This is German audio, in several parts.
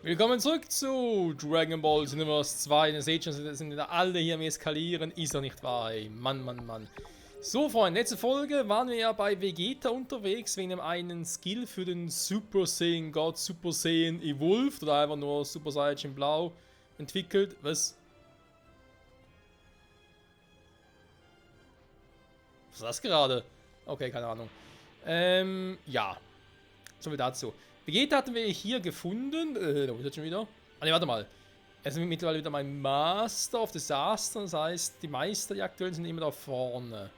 Willkommen zurück zu Dragon Ball Xenoverse 2. Ihr seht schon, sind alle hier am Eskalieren. Ist doch nicht wahr, ey. Mann, Mann, Mann. So, Freunde, letzte Folge waren wir ja bei Vegeta unterwegs, wegen dem einen Skill für den Super Saiyan God, Super Saiyan Evolved oder einfach nur Super Saiyan Blau entwickelt. Was? Was ist das gerade? Okay, keine Ahnung. Ja. So viel dazu. Vegeta hatten wir hier gefunden. Da ist er schon wieder. Ah ne, warte mal. Er ist mittlerweile wieder mein Master of Disaster. Das heißt, die Meister, die aktuellen, sind immer da vorne.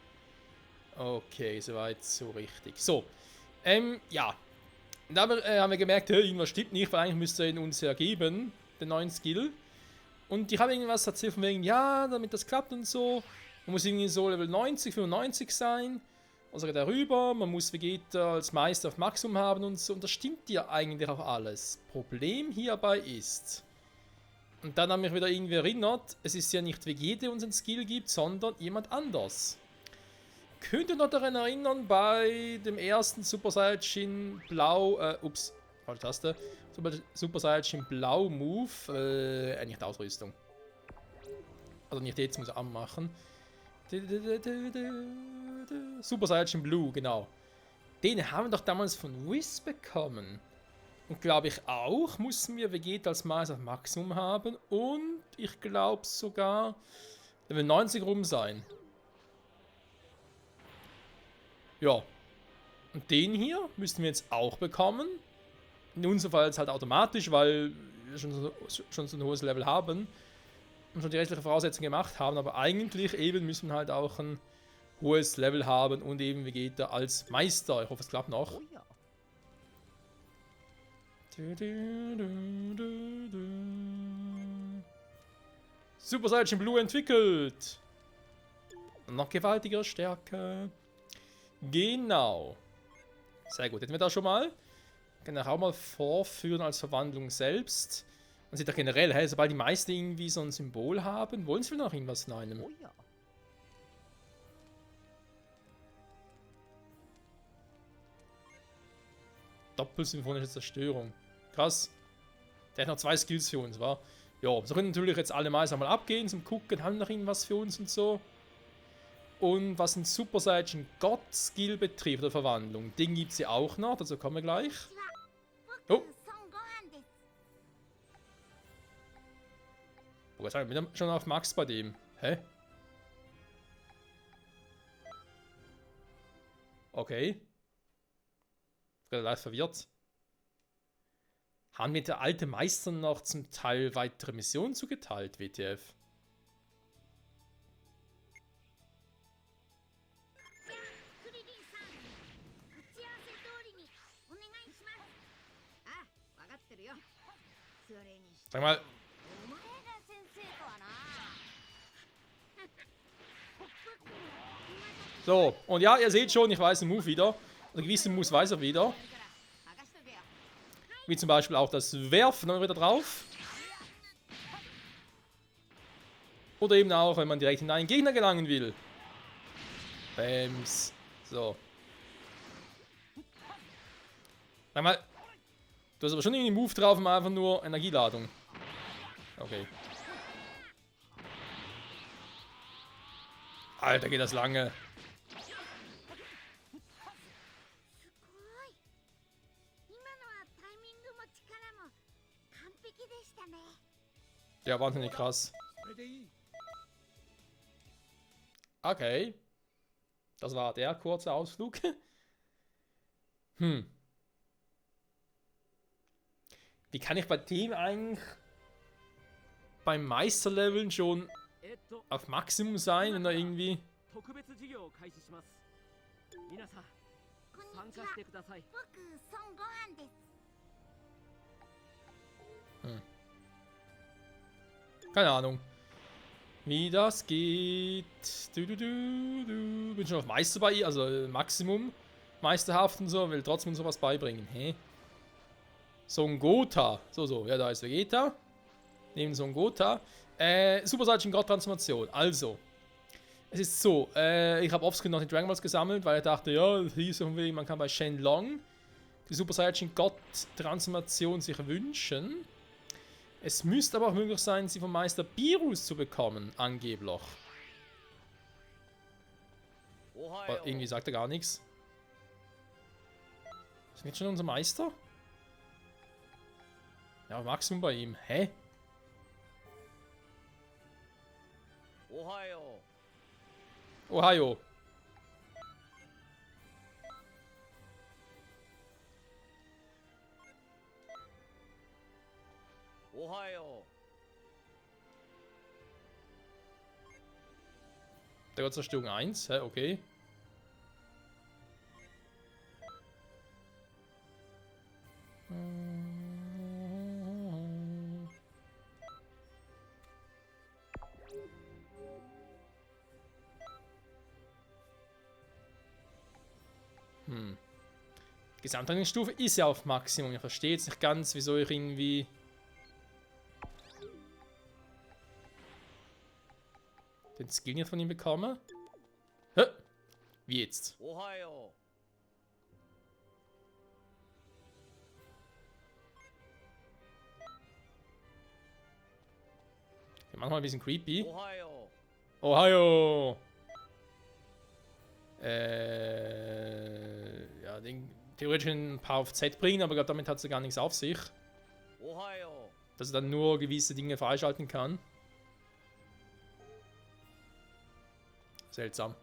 Okay, soweit so richtig. So. Ja. Und da haben wir gemerkt, hey, irgendwas stimmt nicht, weil eigentlich müsste er ihn uns ergeben, den neuen Skill. Und ich habe irgendwas erzählt von wegen, ja, damit das klappt und so. Man muss irgendwie so Level 90, 95 sein. Also darüber, man muss Vegeta als Meister auf Maximum haben und so. Und das stimmt ja eigentlich auch alles. Problem hierbei ist, und dann haben mich wieder irgendwie erinnert, es ist ja nicht Vegeta, der uns einen Skill gibt, sondern jemand anders. Könnt ihr noch daran erinnern, bei dem ersten Super Saiyajin Blau, ups, falsche Taste, Super Saiyajin Blau Move, nicht Ausrüstung. Also nicht jetzt, muss ich anmachen. Super Saiyajin Blue, genau. Den haben wir doch damals von Whis bekommen. Und glaube ich auch, mussten wir Vegeta als Meister auf Maximum haben. Und ich glaube sogar, der will 90 rum sein. Ja. Und den hier müssten wir jetzt auch bekommen. In unserem Fall jetzt halt automatisch, weil wir schon so ein hohes Level haben. Und schon die restlichen Voraussetzungen gemacht haben. Aber eigentlich eben müssen wir halt auch ein hohes Level haben und eben Vegeta als Meister. Ich hoffe, es klappt noch. Oh ja. Super Saiyan Blue entwickelt. Noch gewaltigere Stärke. Genau. Sehr gut. Hätten wir da schon mal. Kann ich auch mal vorführen als Verwandlung selbst. Man sieht doch generell, hey, sobald die Meister irgendwie so ein Symbol haben, wollen sie noch irgendwas in einem. Oh ja. Doppelsymphonische Zerstörung. Krass. Der hat noch 2 Skills für uns, wa? Ja, so können natürlich jetzt alle Meister mal abgehen zum Gucken, haben noch irgendwas für uns und so. Und was ein Super Saiyan God Skill betrifft, oder Verwandlung, den gibt es ja auch noch, dazu kommen wir gleich. Oh. Oh, jetzt sind wir schon auf Max bei dem. Hä? Okay. Ich bin leicht verwirrt. Haben mir der alte Meister noch zum Teil weitere Missionen zugeteilt, WTF? Sag mal. So, und ja, ihr seht schon, ich weiß den Move wieder. Oder gewisse Moves weiß er wieder. Wie zum Beispiel auch das Werfen wieder drauf. Oder eben auch, wenn man direkt in einen Gegner gelangen will. Bams. So. Sag mal. Du hast aber schon irgendwie einen Move drauf, um einfach nur Energieladung. Okay. Alter, geht das lange. Ja, wahnsinnig krass. Okay. Das war der kurze Ausflug. Wie kann ich bei dem eigentlich beim Meisterleveln schon auf Maximum sein, wenn er irgendwie... Keine Ahnung. Wie das geht. Bin schon auf Meister bei ihr, also Maximum. Meisterhaft und so, will trotzdem sowas beibringen. Hä? Son Goten. So. Ja, da ist Vegeta. Neben Son Goten. Super Saiyan God Transformation. Also. Es ist so, ich habe offscreen noch die Dragon Balls gesammelt, weil ich dachte, ja, hieß irgendwie, man kann bei Shenlong die Super Saiyan God Transformation sich wünschen. Es müsste aber auch möglich sein, sie vom Meister Beerus zu bekommen, angeblich. Aber irgendwie sagt er gar nichts. Ist nicht schon unser Meister? Ja, Maximum bei ihm. Hä? Ohio. Der hat Zerstörung 1. Hä, okay. Gesamthandlungsstufe ist ja auf Maximum. Ich verstehe jetzt nicht ganz, wieso ich irgendwie... den Skill nicht von ihm bekomme. Hä? Wie jetzt? Manchmal ein bisschen creepy. Ohio! Ja, den theoretisch ein paar auf Z bringen, aber ich glaube, damit hat sie gar nichts auf sich. Dass er dann nur gewisse Dinge freischalten kann. Seltsam.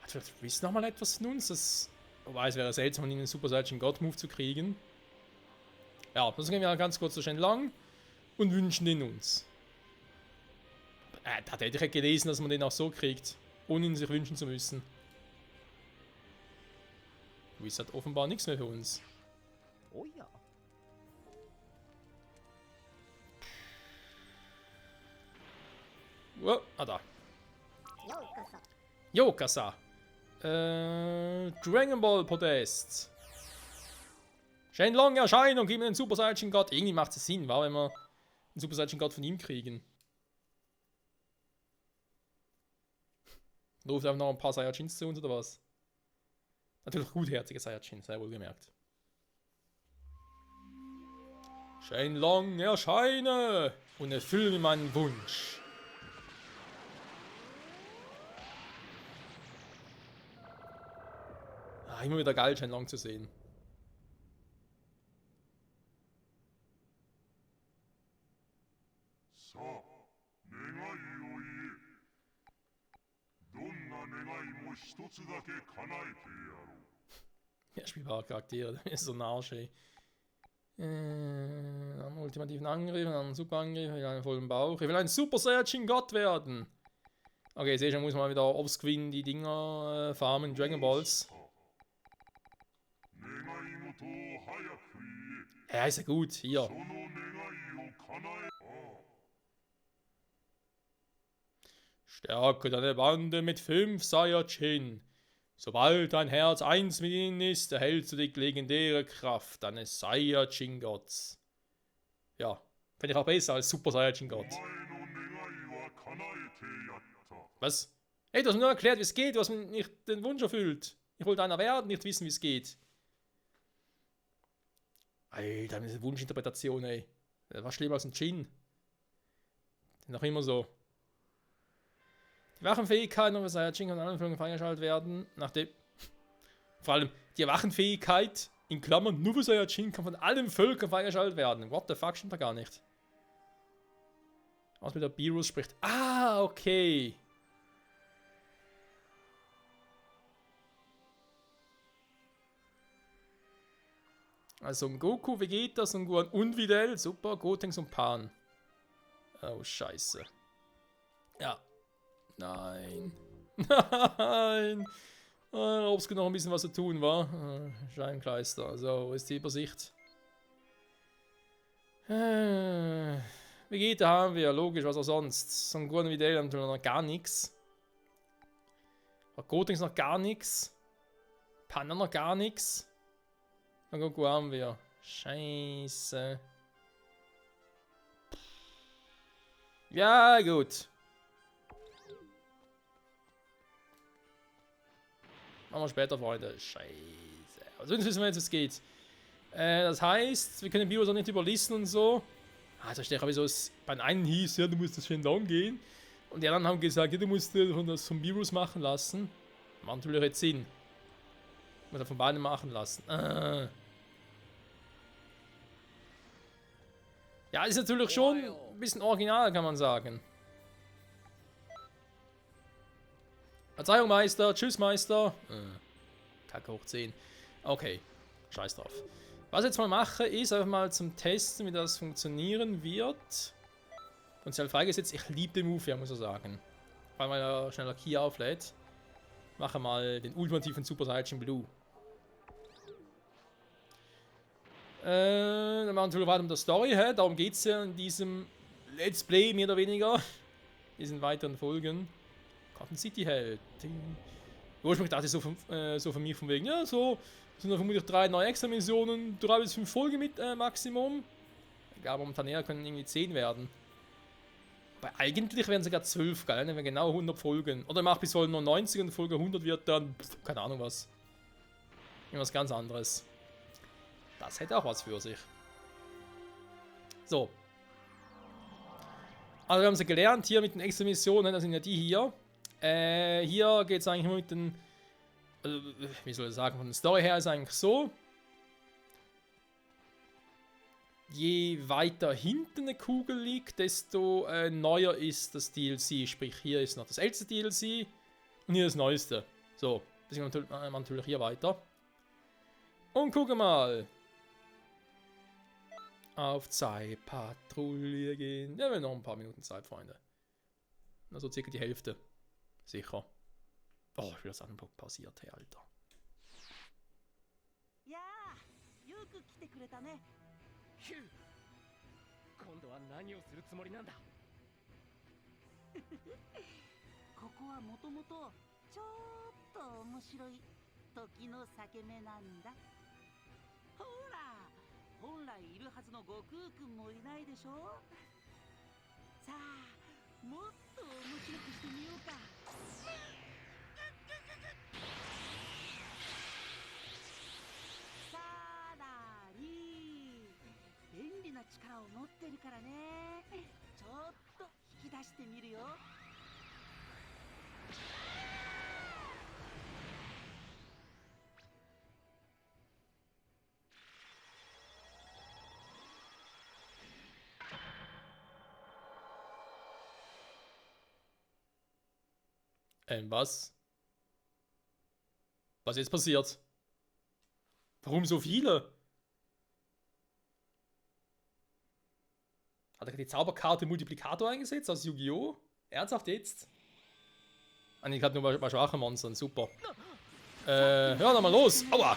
Hat vielleicht Riz nochmal etwas von uns? Das, wobei es wäre seltsam, einen Super Saiyan God Move zu kriegen. Ja, das gehen wir ganz kurz so schnell lang und wünschen den uns. Da hätte ich gelesen, dass man den auch so kriegt, ohne ihn sich wünschen zu müssen. Riz hat offenbar nichts mehr für uns. Oh ja. Oh, da. Yokasa. Dragon Ball Podest. Shenlong erscheinen und geben den Super Saiyan God. Irgendwie macht es Sinn, wenn wir einen Super Saiyan God von ihm kriegen. Ruft einfach noch ein paar Saiyajins zu uns oder was? Natürlich gutherzige Saiyajins, sehr wohl gemerkt. Shenlong erscheine und erfülle mir meinen Wunsch. Immer wieder geil, Shenlong zu sehen. Ja, spielbare Charaktere, das ist so ein Arsch, ey. Am ultimativen Angriff, einen Superangriff, ich will einen vollen Bauch. Ich will ein Super Saiyan God werden. Okay, sehe schon, muss man wieder offscreen die Dinger farmen, Dragon Balls. Ja, ist ja gut, hier. Stärke deine Bande mit 5 Saiyajin. Sobald dein Herz eins mit ihnen ist, erhältst du die legendäre Kraft deines Saiyajin Gods. Ja, finde ich auch besser als Super Saiyajin God. Was? Hey, du hast mir nur erklärt, wie es geht, du hast mir nicht den Wunsch erfüllt. Ich wollte einer werden, nicht wissen, wie es geht. Alter, diese Wunschinterpretation, ey. Das war schlimmer als ein Djinn. Noch immer so. Die Wachenfähigkeiten über Saiyajin kann an allen Völkern freigeschaltet werden, nachdem... Vor allem, die Wachenfähigkeit, in Klammern nur für Saiyajin, kann von allen Völkern freigeschaltet werden. What the fuck, stimmt da gar nicht. Was mit der Beerus spricht. Ah, okay. Also Son Goku, Vegeta, Son Gohan und Videl. Super, Gotenks und Pan. Oh, scheiße. Ja. Nein. Nein. Ob es noch ein bisschen was zu tun war. Scheinkleister. So, wo ist die Übersicht? Vegeta haben wir, logisch, was auch sonst. Son Gohan und Videl haben noch gar nichts. Gotenks noch gar nichts. Pan noch gar nichts. Son Goku haben wir. Scheiße. Ja, gut. Machen wir später, Freunde. Scheiße. Also, sonst wissen wir jetzt, wie es geht. Das heißt, wir können Bios auch nicht überlisten und so. Also ich denke, so bei einem hieß, ja, du musst das schön lang gehen. Und die anderen haben gesagt, ja, du musst das vom Virus machen lassen. Macht natürlich jetzt Sinn. Muss er von beiden machen lassen. Ja, ist natürlich schon ein bisschen original, kann man sagen. Verzeihung, Meister. Tschüss, Meister. Kacke hoch 10. Okay, scheiß drauf. Was ich jetzt mal mache, ist einfach mal zum Testen, wie das funktionieren wird. Potenzial freigesetzt. Ich liebe den Move, ja, muss ich sagen. Weil man ja schneller Key auflädt. Mache mal den ultimativen Super Saiyan Blue. Dann machen wir natürlich weiter mit der Story. Darum geht es ja in diesem Let's Play, mehr oder weniger. Diesen weiteren Folgen. Cotton City Held. Ursprünglich dachte ich so von mir von wegen, ja, so sind da vermutlich 3 neue Extra-Missionen, 3 bis 5 Folgen mit Maximum. Ja, momentan eher können irgendwie 10 werden. Aber eigentlich wären sogar 12, geil, wenn wir genau 100 Folgen. Oder macht bis Folge 90 und Folge 100 wird dann, keine Ahnung was. Irgendwas ganz anderes. Das hätte auch was für sich. So. Also wir haben sie gelernt, hier mit den Extra-Missionen, das sind ja die hier. Hier geht es eigentlich nur mit den, wie soll ich sagen, von der Story her ist eigentlich so. Je weiter hinten eine Kugel liegt, desto neuer ist das DLC. Sprich, hier ist noch das älteste DLC und hier das neueste. So, deswegen natürlich hier weiter. Und gucke mal. Auf Zeitpatrouille gehen. Ja, wir haben noch ein paar Minuten Zeit, Freunde. Also circa die Hälfte. Sicher. Oh, ich will das Anbruch pausiert, hey, Alter. Ja, よく来てくれたね。ヒュー今度は何をするつもりなんだここはもともとちょっと面白い時の裂け目なんだ。ほら、本来いるはずの悟空くんもいないでしょ。さあ、もっと面白くしてみようか。さらに便利な力を持ってるからね。ちょっと引き出してみるよ。Was? Was ist jetzt passiert? Warum so viele? Hat er die Zauberkarte Multiplikator eingesetzt aus Yu-Gi-Oh? Ernsthaft jetzt? Ah, ich hatte nur bei schwachen Monstern, super. Hör doch mal los! Aua!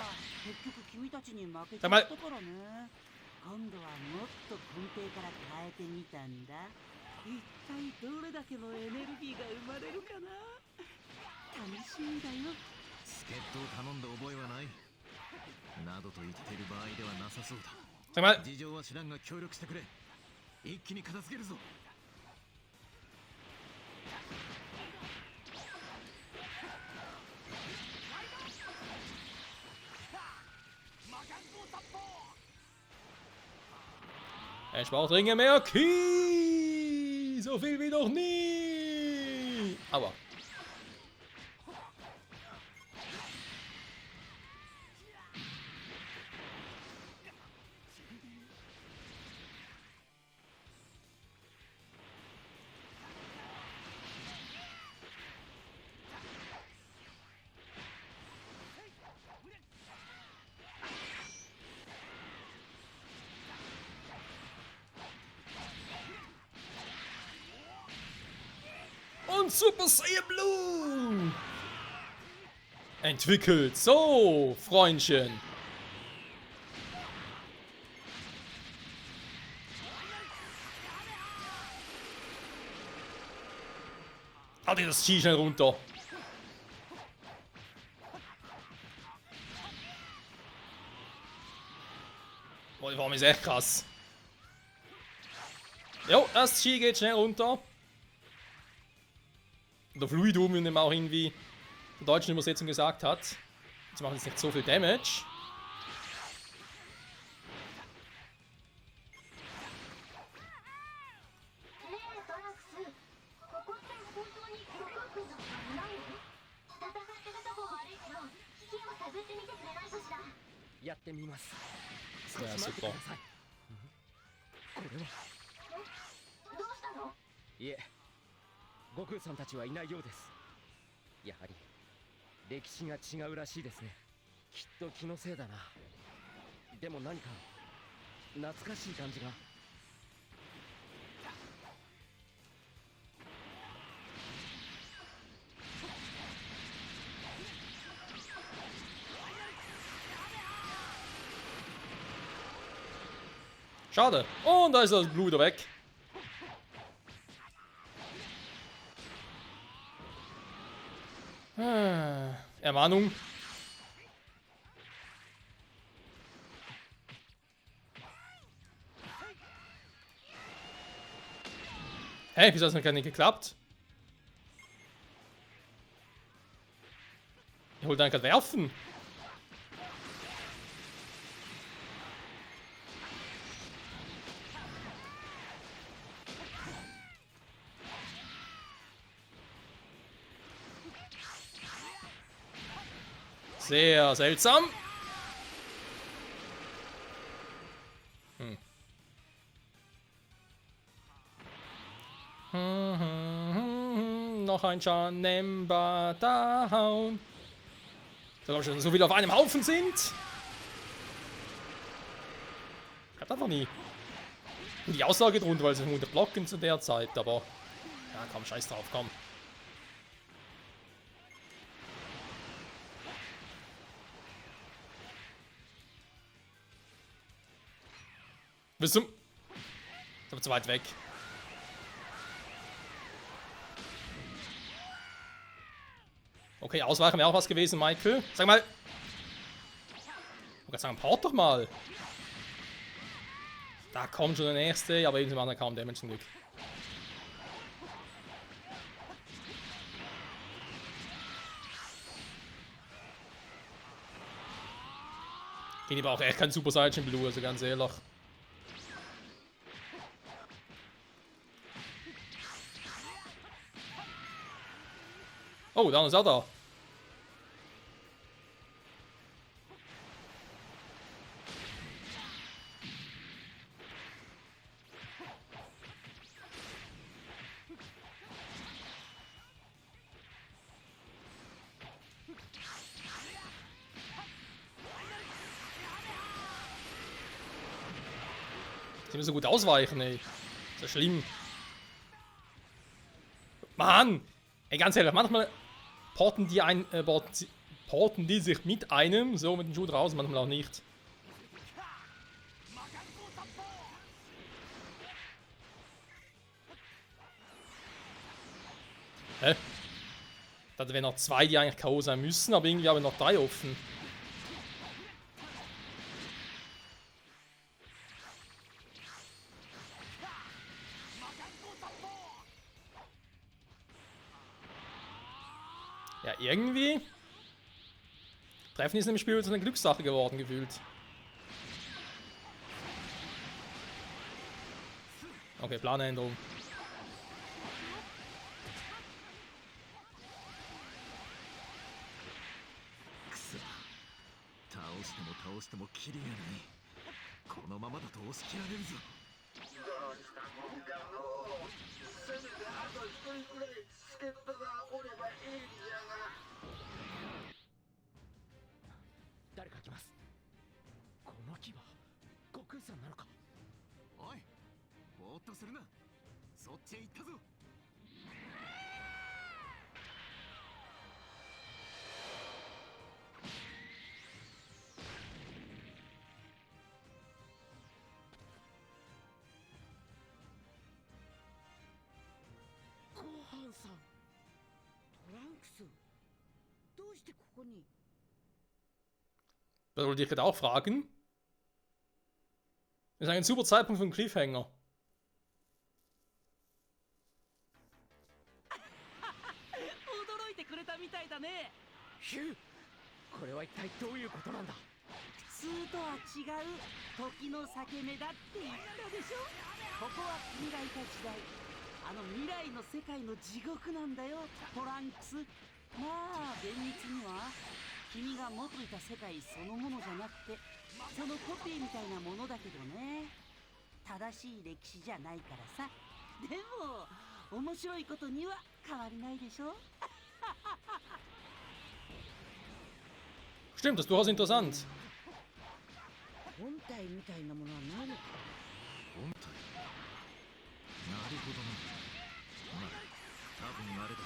Sag mal! 今度はもっと根底から変えてみたんだ。一体どれだけのエネルギーが生まれるかな。楽しみだよ。助っ人を頼んだ覚えはないなどと言ってる場合ではなさそうだ。 Sag mal! 事情は知らんが協力してくれ。一気に片付けるぞ。Ich brauche dringend mehr Ki! So viel wie noch nie! Aua. Und Super Saiyan Blue entwickelt. So, Freundchen. Hau dir das Chi schnell runter. Boah, die Form ist echt krass. Jo, das Chi geht schnell runter. Der Fluidum, wie man auch irgendwie in der deutschen Übersetzung gesagt hat. Jetzt machen jetzt nicht so viel Damage. やってみます。 Ja, 待ってく super. ださい。これは。いえ、悟空さんたちはいないようです。やはり歴史が違うらしいですね。きっと気のせいだな。でも何か懐かしい感じが。Schade. Und da ist das Blut wieder weg. Ermahnung. Hey, wieso hat es noch gar nicht geklappt? Ich wollte eigentlich gerade werfen. Sehr seltsam. Noch ein Janemba down. Sogar schon so viele auf einem Haufen sind. Klappt einfach nie. Und die Aussage drunter, weil sie 100 blocken zu der Zeit, aber. Ja, komm, scheiß drauf, komm. Bis zum. Ist aber zu weit weg. Okay, ausweichen wäre auch was gewesen, Michael. Sag mal. Ich wollte sagen, port doch mal. Da kommt schon der nächste, aber eben waren kaum Damage zum Glück. Den braucht echt kein Super Saiyan Blue, also ganz ehrlich. Oh, der andere ist auch da. Die müssen so gut ausweichen, ey. Ist ja schlimm. Mann! Ey, ganz ehrlich, manchmal porten die sich mit einem, so mit dem Schuh draußen, manchmal auch nicht. Hä? Da wären noch 2, die eigentlich K.O. sein müssen, aber irgendwie haben wir noch 3 offen. Ja, irgendwie. Treffen ist im Spiel so eine Glückssache geworden, gefühlt. Okay, Planänderung. Das wollte ich gerade auch fragen. Das ist ein super Zeitpunkt für einen Cliffhanger. これは一体どういうことなんだ。普通とは違う時の裂け目だって言ったでしょ。ここは君がいた時代、あの未来の世界の地獄なんだよ、トランクス。まあ厳密には君が元いた世界そのものじゃなくてそのコピーみたいなものだけどね。正しい歴史じゃないからさ。でも面白いことには変わりないでしょ。 Stimmt, das ist durchaus interessant. 本体みたいなものはないのか。本体。なるほどな。まあ多分あれだ。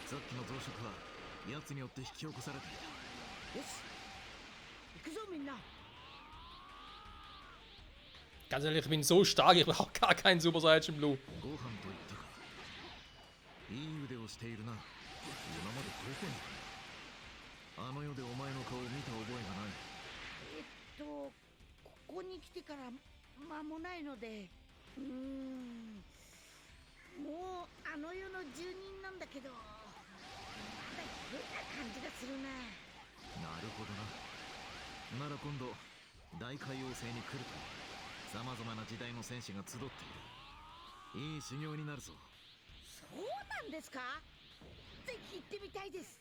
さっきの増殖は奴によって引き起こされていた。よし行くぞみんな。 Ganz ehrlich, ich bin so stark, ich brauche gar keinen Super Saiyan Blue. ご飯と言ったか。いい腕をしているな。今までどこに。あの世でお前の顔を見た覚えがない。ここに来てから間もないので、もうあの世の住人なんだけど、まだ変な感じがするな。なるほどな。なら今度大海王星に来るとさまざまな時代の戦士が集っている。いい修行になるぞ。そうなんですか。ぜひ行ってみたいです。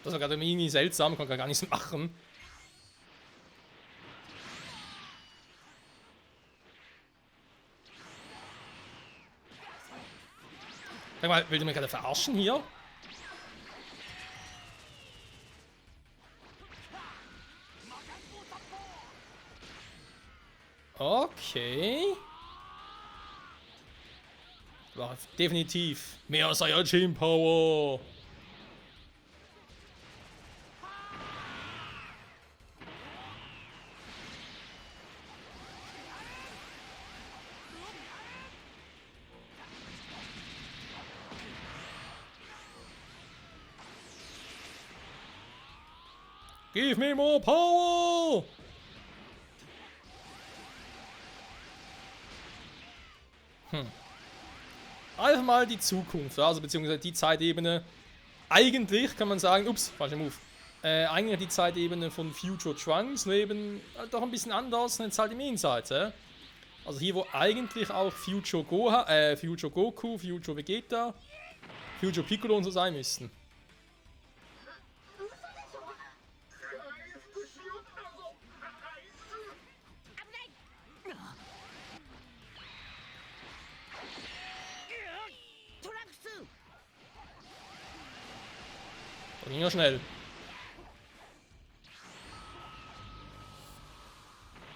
Das war gerade irgendwie seltsam, kann gar nichts machen. Sag mal, will du mich gerade verarschen hier? Okay. War definitiv mehr Saiyajin Power. Give me more power! Einfach mal die Zukunft, also beziehungsweise die Zeitebene. Eigentlich kann man sagen, ups, falscher Move. Eigentlich die Zeitebene von Future Trunks, nur eben doch ein bisschen anders, jetzt halt im Jenseits. Also hier, wo eigentlich auch Future Goku, Future Vegeta, Future Piccolo und so sein müssten. Das ging ja schnell.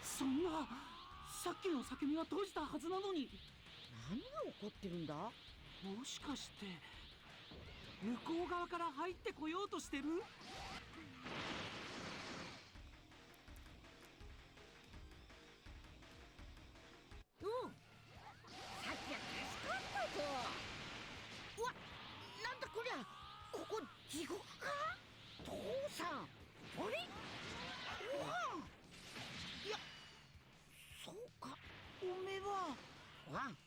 そんな、さっきの叫びは閉じたはずなのに。何が起こってるんだ。もしかして向こう側から入ってこようとしてる？さっきは助かったぞ。うわ、なんだこりゃ。ここ地獄か。父さん、あれ。うわ、いや、そうか。おめえはワン、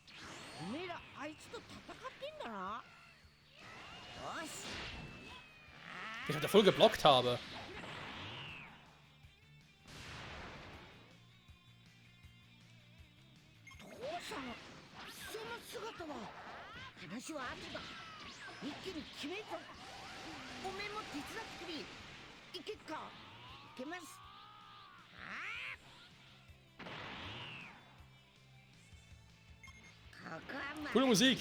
おめえらあいつと戦ってんだな。よし。 Ich hatte voll geblockt habe. 父さん、その姿は。話は後だ。一気に決めるぞ。おめえも手伝ってくれ。いけっか。いけます。ここはま Coole Musik.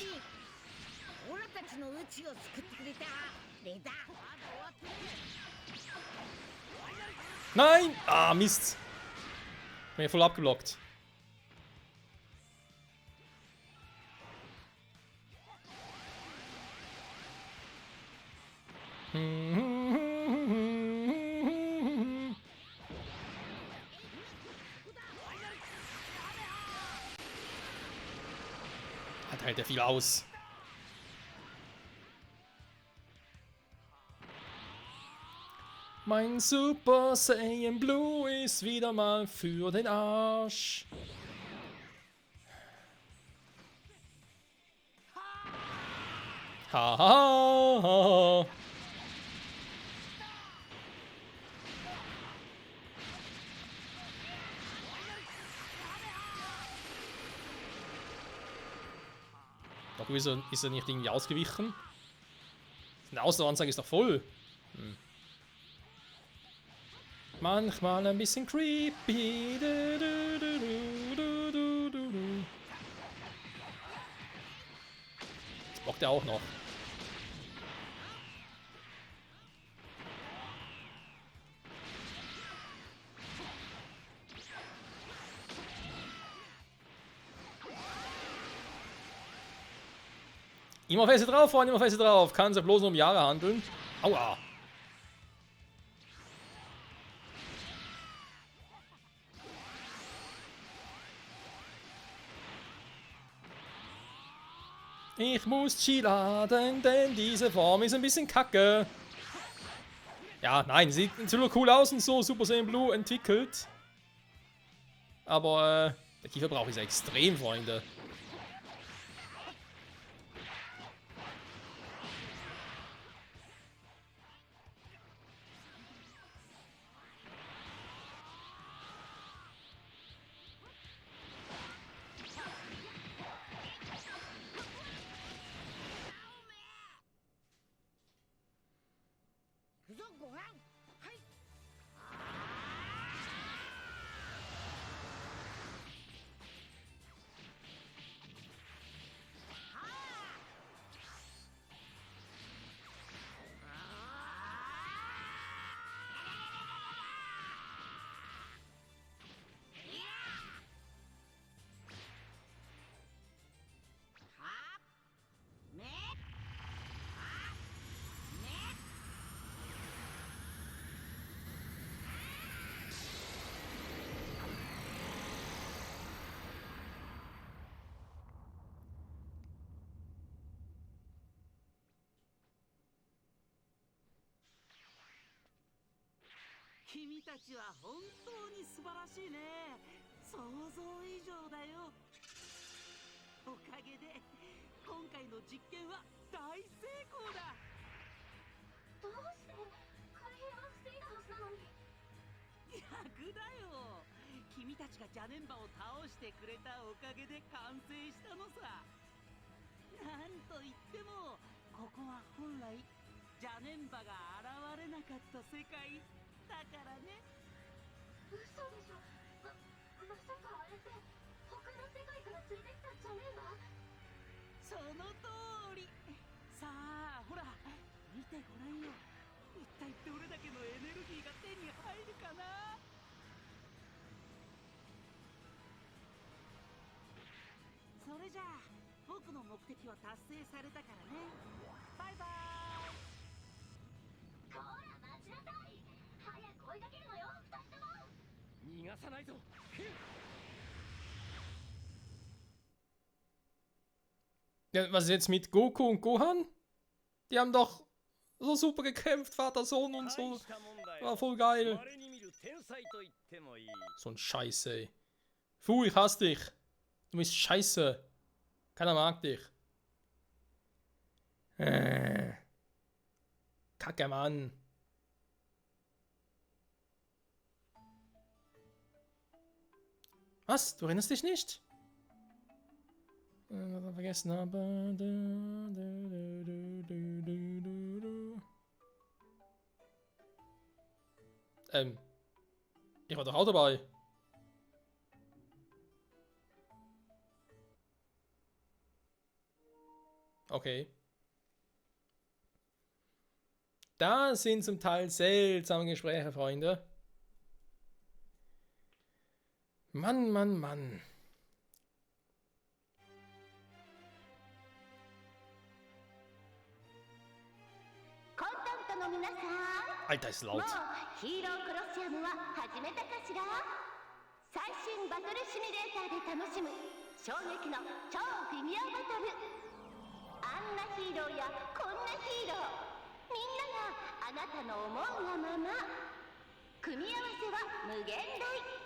オラたちの宇宙を救ってくれたレダー。 Nein! Ah, Mist. Bin ja voll abgeblockt. Da hält er viel aus. Mein Super Saiyan Blue ist wieder mal für den Arsch. Ha, ha, ha, ha. Doch, wieso ist er nicht irgendwie ausgewichen? Die Ausdaueranzeige ist doch voll. Manchmal ein bisschen creepy. Du, du, du, du, du, du, du, du. Jetzt blockt er auch noch. Immer feste drauf, Freunde, immer feste drauf. Kann es ja bloß nur um Jahre handeln. Aua. Ich muss Chi laden, denn diese Form ist ein bisschen kacke. Ja, nein, sieht natürlich cool aus und so, Super Saiyan Blue entwickelt. Aber der Kieferbrauch ist ja extrem, Freunde.君たちは本当に素晴らしいね。想像以上だよ。おかげで今回の実験は大成功だ。どうして開閉は防いだはずなのに。逆だよ。君たちがジャネンバを倒してくれたおかげで完成したのさ。なんといってもここは本来ジャネンバが現れなかった世界だからね。嘘でしょ。まさかあれって他の世界から連れてきたジャネンバ。その通り。さあほら見てごらんよ。一体どれだけのエネルギーが手に入るかな。それじゃあ僕の目的は達成されたからね。バイバーイ。こら待ちなさい。早く追いかけるのよ、二人とも。逃がさないぞ。Ja, was ist jetzt mit Goku und Gohan? Die haben doch so super gekämpft, Vater, Sohn und so. War voll geil. So ein Scheiß, ey. Fu, ich hasse dich. Du bist scheiße. Keiner mag dich. Kacke, Mann. Was? Du erinnerst dich nicht? Vergessen habe. Ich war doch auch dabei. Okay. Da sind zum Teil seltsame Gespräche, Freunde. Mann, Mann, Mann. Alter, ist laut. ヒーロークロッシアムは始めたかしら。最新バトルシミュレーターで楽しむ衝撃の超フィギュアバトル。あんなヒーローやこんなヒーロー、みんながあなたの思うがまま。組み合わせは無限大。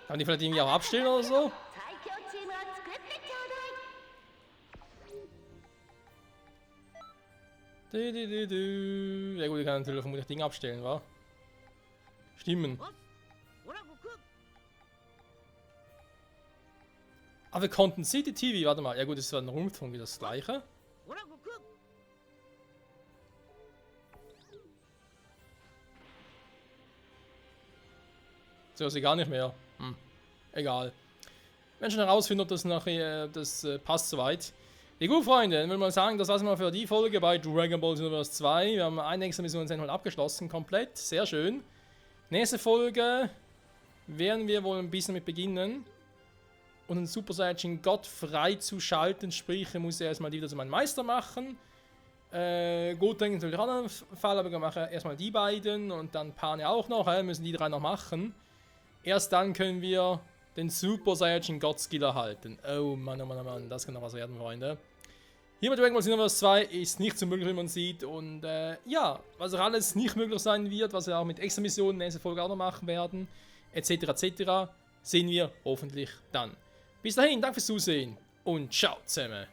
Kann die vielleicht irgendwie auch abstellen oder so? 最強チームを作ってちょうだい。Ja gut, ich kann natürlich vermutlich Dinge abstellen, wa? Stimmen. ほら悟空 Aber wir konnten City TV, warte mal. Ja gut, das war ein Rundfunk, wie das gleiche. ほら悟空 So ist sie gar nicht mehr. Egal. Wir werden schon herausfinden, ob das nachher passt soweit. Ja gut, Freunde, dann würde mal sagen, das war's mal für die Folge bei Dragon Ball Xenoverse 2. Wir haben eine extra Mission abgeschlossen, komplett. Sehr schön. Nächste Folge werden wir wohl ein bisschen mit beginnen. Und einen Super Saiyan God freizuschalten, sprich, er muss erstmal die wieder zu meinem Meister machen. Gut, denke ich natürlich auch noch einen Fall, aber wir machen erstmal die beiden und dann Pane auch noch, müssen die 3 noch machen. Erst dann können wir den Super Saiyan God Skill erhalten. Oh Mann, oh Mann, oh Mann, das kann noch was werden, Freunde. Hier mit Dragon Ball Xenoverse 2 ist nicht so möglich, wie man sieht. Und ja, was auch alles nicht möglich sein wird, was wir auch mit extra Missionen in der nächsten Folge auch noch machen werden, etc. etc., sehen wir hoffentlich dann. Bis dahin, danke fürs Zusehen und ciao zusammen.